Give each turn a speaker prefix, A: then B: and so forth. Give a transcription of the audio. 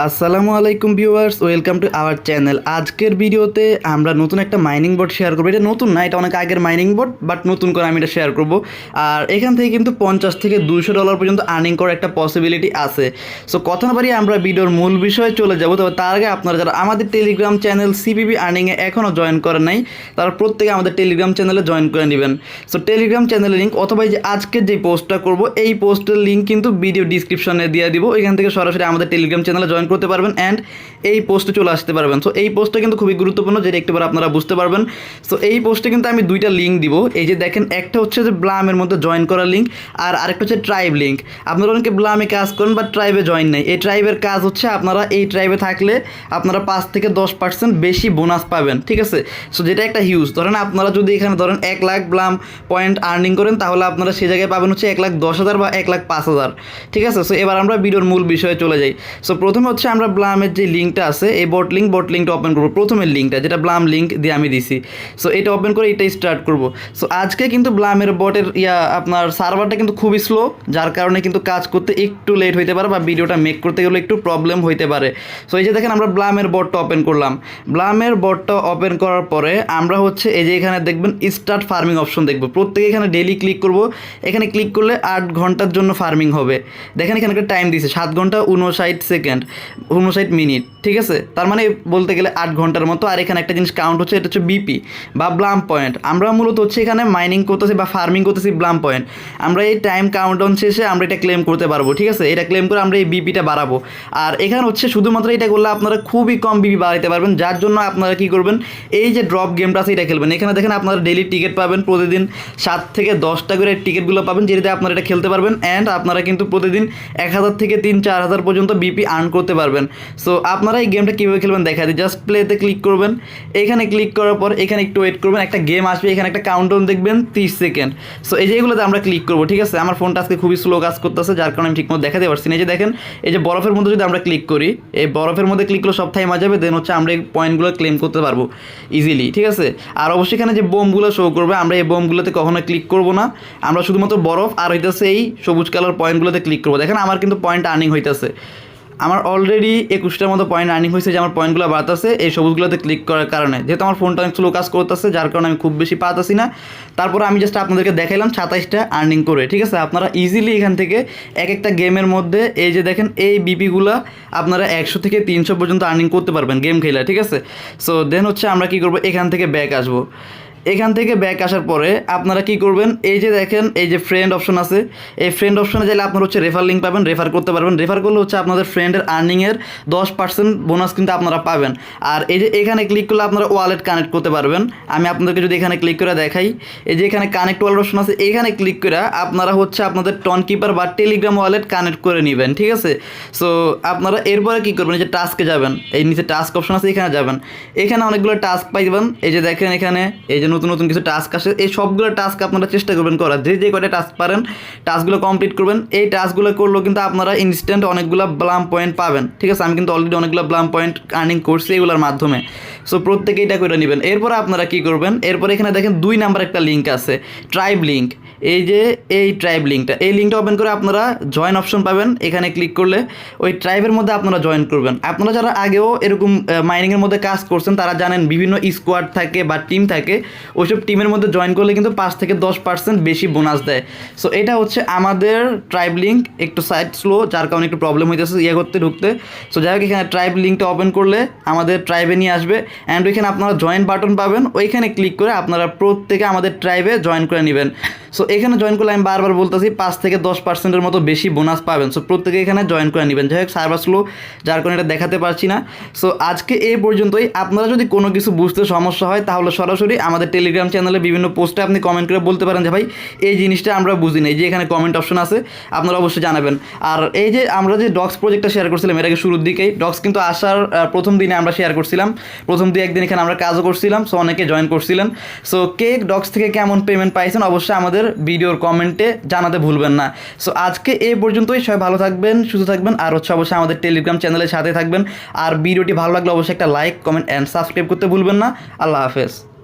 A: আসসালামু আলাইকুম viewers, welcome to our channel. আজকের ভিডিওতে আমরা নতুন একটা মাইনিং বোর্ড শেয়ার করবো। এটা নতুন না, এটা অনেক আগের মাইনিং বোর্ড, বাট নতুন করে আমি এটা শেয়ার করব। আর এখান থেকে কিন্তু $50 থেকে $200 পর্যন্ত আর্নিং করার একটা পসিবিলিটি আছে। সো কথা না বাড়িয়ে আমরা ভিডিওর মূল বিষয়ে চলে যাব। তবে তার আগে আপনারা যারা আমাদের টেলিগ্রাম চ্যানেল সিপিবি আর্নিংয়ে এখনও জয়েন করেন নাই, তারা প্রত্যেকে আমাদের টেলিগ্রাম চ্যানেলে জয়েন করে নেবেন। সো টেলিগ্রাম চ্যানেলের লিঙ্ক অথবা যে আজকের যে পোস্টটা করব, এই পোস্টের লিঙ্ক কিন্তু ভিডিও ডিসক্রিপশনে দিয়ে দিব। এখান থেকে সরাসরি আমাদের টেলিগ্রাম চ্যানেলে জয়েন করতে পারবেন অ্যান্ড এই পোস্টে চলে আসতে পারবেন। সো এই পোস্টটা কিন্তু খুবই গুরুত্বপূর্ণ, যেটা একটুবার আপনারা বুঝতে পারবেন। সো এই পোস্টে কিন্তু আমি দুইটা লিঙ্ক দিব। এই যে দেখেন, একটা হচ্ছে যে ব্লামের মধ্যে জয়েন করার লিঙ্ক, আর আরেকটা হচ্ছে ট্রাইব লিঙ্ক। আপনারা অনেকে ব্লামে কাজ করেন বা ট্রাইবে জয়েন নেই। এই ট্রাইবের কাজ হচ্ছে আপনারা এই ট্রাইবে থাকলে আপনারা 5 থেকে 10% বেশি বোনাস পাবেন, ঠিক আছে। সো যেটা একটা হিউজ, ধরেন আপনারা যদি এখানে ধরেন 1 লাখ ব্লাম পয়েন্ট আর্নিং করেন, তাহলে আপনারা সেই জায়গায় পাবেন হচ্ছে 1,10,000 বা 1,05,000, ঠিক আছে। সো এবার আমরা ভিডিওর মূল বিষয়ে চলে যাই। সো প্রথমে হচ্ছে আমরা ব্লামের যে লিঙ্কটা আছে, এই বট লিঙ্কটা ওপেন করবো। প্রথমের লিঙ্কটা যেটা ব্লাম লিঙ্ক দিয়ে আমি দিছি, সো এটা ওপেন করে এটাই স্টার্ট করব। সো আজকে কিন্তু ব্লামের বটের আপনার সার্ভারটা কিন্তু খুবই স্লো, যার কারণে কিন্তু কাজ করতে একটু লেট হইতে পারে বা ভিডিওটা মেক করতে গেলে একটু প্রবলেম হইতে পারে। সো এই যে দেখেন, আমরা ব্লামের বটটা ওপেন করলাম। ব্লামের বটটা ওপেন করার পরে আমরা হচ্ছে এই যে এখানে দেখবেন স্টার্ট ফার্মিং অপশন দেখবো। প্রত্যেকে এখানে ডেলি ক্লিক করব। এখানে ক্লিক করলে 8 ঘন্টার জন্য ফার্মিং হবে। দেখেন এখানে একটা টাইম দিয়েছে 7 ঘন্টা 59 সেকেন্ড 59 মিনিট, ঠিক আছে। তার মানে বলতে গেলে 8 ঘন্টার মতো। আর এখানে একটা জিনিস কাউন্ট হচ্ছে, এটা হচ্ছে বিপি বা ব্লাম পয়েন্ট। আমরা মূলত হচ্ছে এখানে মাইনিং করতেছি বা ফার্মিং করতেছি ব্লাম পয়েন্ট। আমরা এই টাইম কাউন্টডাউন শেষে আমরা এটা ক্লেম করতে পারবো, ঠিক আছে। এটা ক্লেম করে আমরা এই বিপিটা বাড়াবো। আর এখানে হচ্ছে শুধুমাত্র এটা করলে আপনারা খুবই কম বিপি বাড়াতে পারবেন, যার জন্য আপনারা কি করবেন, এই যে ড্রপ গেমটা আছে এটা খেলবেন। এখানে দেখেন আপনারা ডেলি টিকিট পাবেন, প্রতিদিন 7 থেকে 10টা করে টিকিটগুলো পাবেন, যেটাতে আপনারা এটা খেলতে পারবেন। অ্যান্ড আপনারা কিন্তু প্রতিদিন 1000 থেকে 3-4 হাজার পর্যন্ত বিপি আর্ন করতে পারবেন। সো আপনারা এই গেমটা কীভাবে খেলবেন দেখা দিই। জাস্ট প্লেতে ক্লিক করবেন। এখানে ক্লিক করার পর এখানে একটু ওয়েট করবেন, একটা গেম আসবে। এখানে একটা কাউন্টডাউন দেখবেন 30 সেকেন্ড। সো এই যে এগুলোতে আমরা ক্লিক করবো, ঠিক আছে। আমার ফোনটা আজকে খুবই স্লো কাজ করতেছে, যার কারণে আমি ঠিকমতো দেখাতে পারছি না। এই যে দেখেন, এই যে বরফের মধ্যে যদি আমরা ক্লিক করি, এই বরফের মধ্যে ক্লিক করলে সব থাইমা যাবে। দেন হচ্ছে আমরা এই পয়েন্টগুলো ক্লেম করতে পারবো ইজিলি, ঠিক আছে। আর অবশ্যই এখানে যে বোমগুলো শো করবে, আমরা এই বোমগুলোতে কখনো ক্লিক করবো না। আমরা শুধুমাত্র বরফ আর হইতেছে এই সবুজ কালার পয়েন্টগুলোতে ক্লিক করবো। দেখেন আমার কিন্তু পয়েন্ট আর্নিং হইতেছে। আমার অলরেডি 21টার মতো পয়েন্ট আর্নিং হয়েছে, যে আমার পয়েন্টগুলো বাড়তেছে এই সবুজগুলোতে ক্লিক করার কারণে। যেহেতু আমার ফোনটা অনেক স্লো কাজ করতেছে, যার কারণে আমি খুব বেশি পাতাছি না। তারপর আমি জাস্ট আপনাদেরকে দেখাইলাম 27টা আর্নিং করে, ঠিক আছে। আপনারা ইজিলি এখান থেকে এক একটা গেমের মধ্যে এই যে দেখেন এই বিপিগুলো আপনারা 100 থেকে 300 পর্যন্ত আর্নিং করতে পারবেন গেম খেলা, ঠিক আছে। সো দেন হচ্ছে আমরা কী করবো, এখান থেকে ব্যাক আসবো। এখান থেকে ব্যাক আসার পরে আপনারা কি করবেন, এই যে দেখেন এই যে ফ্রেন্ড অপশন আছে, এই ফ্রেন্ড অপশনে যাইলে আপনারা হচ্ছে রেফার লিঙ্ক পাবেন, রেফার করতে পারবেন। রেফার করলে হচ্ছে আপনাদের ফ্রেন্ডের আর্নিংয়ের 10% বোনাস কিন্তু আপনারা পাবেন। আর এই যে এখানে ক্লিক করলে আপনারা ওয়ালেট কানেক্ট করতে পারবেন। আমি আপনাদেরকে যদি এখানে ক্লিক করে দেখাই, এই যে এখানে কানেক্ট ওয়ালেট অপশন আছে, এখানে ক্লিক করে আপনারা হচ্ছে আপনাদের টন কিপার বা টেলিগ্রাম ওয়ালেট কানেক্ট করে নেবেন, ঠিক আছে। সো আপনারা এরপরে কী করবেন, এই যে টাস্কে যাবেন, এই নিচে টাস্ক অপশন আছে, এখানে যাবেন। এখানে অনেকগুলো টাস্ক পাইবেন। এই যে দেখেন এখানে এই যে নতুন নতুন কিছু টাস্ক আসে, এই সবগুলো টাস্ক আপনারা চেষ্টা করবেন করার। যে কয়টা টাস্ক পারেন টাস্কগুলো কমপ্লিট করবেন। এই টাস্কগুলো করলেও কিন্তু আপনারা ইনস্ট্যান্ট অনেকগুলো ব্লাম পয়েন্ট পাবেন, ঠিক আছে। আমি কিন্তু অলরেডি অনেকগুলো ব্লাম পয়েন্ট আর্নিং করছি এগুলোর মাধ্যমে। সো প্রত্যেকে এটা করে নেবেন। এরপর আপনারা কি করবেন, এরপর এখানে দেখেন 2 নাম্বার একটা লিঙ্ক আছে, ট্রাইব লিঙ্ক। এই যে এই ট্রাইব লিঙ্কটা, এই লিঙ্কটা ওপেন করে আপনারা জয়েন অপশন পাবেন। এখানে ক্লিক করলে ওই ট্রাইবের মধ্যে আপনারা জয়েন করবেন। আপনারা যারা আগেও এরকম মাইনিংয়ের মধ্যে কাজ করছেন, তারা জানেন বিভিন্ন স্কোয়াড থাকে বা টিম থাকে। ওইসব টিমের মধ্যে জয়েন করলে কিন্তু 5 থেকে 10% বেশি বোনাস দেয়। সো এটা হচ্ছে আমাদের ট্রাইব লিঙ্ক। একটু সাইট স্লো, যার কারণে একটু প্রবলেম হইতেছে করতে ঢুকতে। সো যাই হোক, এখানে ট্রাইব লিঙ্কটা ওপেন করলে আমাদের ট্রাইবে নিয়ে আসবে। অ্যান্ড ওইখানে আপনারা জয়েন বাটন পাবেন, ওইখানে ক্লিক করে আপনারা প্রত্যেকে আমাদের ট্রাইবে জয়েন করে নেবেন। সো এখানে জয়েন করলে আমি বারবার বলতেছি 5 থেকে 10%-এর মতো বেশি বোনাস পাবেন। সো প্রত্যেকে এখানে জয়েন করে নেবেন। যাই হোক, সার্ভার স্লো, যার কারণে এটা দেখাতে পারছি না। সো আজকে এই পর্যন্তই। আপনারা যদি কোনো কিছু বুঝতে সমস্যা হয়, তাহলে সরাসরি আমাদের টেলিগ্রাম চ্যানেলে বিভিন্ন পোস্টে আপনি কমেন্ট করে বলতে পারেন যে ভাই এই জিনিসটা আমরা বুঝি না। এই যে এখানে কমেন্ট অপশন আছে, আপনারা অবশ্যই জানাবেন। আর এই যে আমরা যে ডক্স প্রজেক্টটা শেয়ার করছিলাম এর আগে শুরুর দিকেই, ডক্স কিন্তু আসার প্রথম দিনে আমরা শেয়ার করছিলাম। প্রথম 2-1 দিন এখানে আমরা কাজও করছিলাম। সো অনেকে জয়েন করছিলেন। সো কে ডক্স থেকে কেমন পেমেন্ট পাইছেন অবশ্যই আমাদের ভিডিওর কমেন্টে জানাতে ভুলবেন না। সো আজকে এই পর্যন্তই। সবাই ভালো থাকবেন, সুস্থ থাকবেন। আর হচ্ছে অবশ্যই আমাদের টেলিগ্রাম চ্যানেলের সাথে থাকবেন। আর ভিডিওটি ভালো লাগলে অবশ্যই একটা লাইক, কমেন্ট অ্যান্ড সাবস্ক্রাইব করতে ভুলবেন না। আল্লাহ হাফেজ।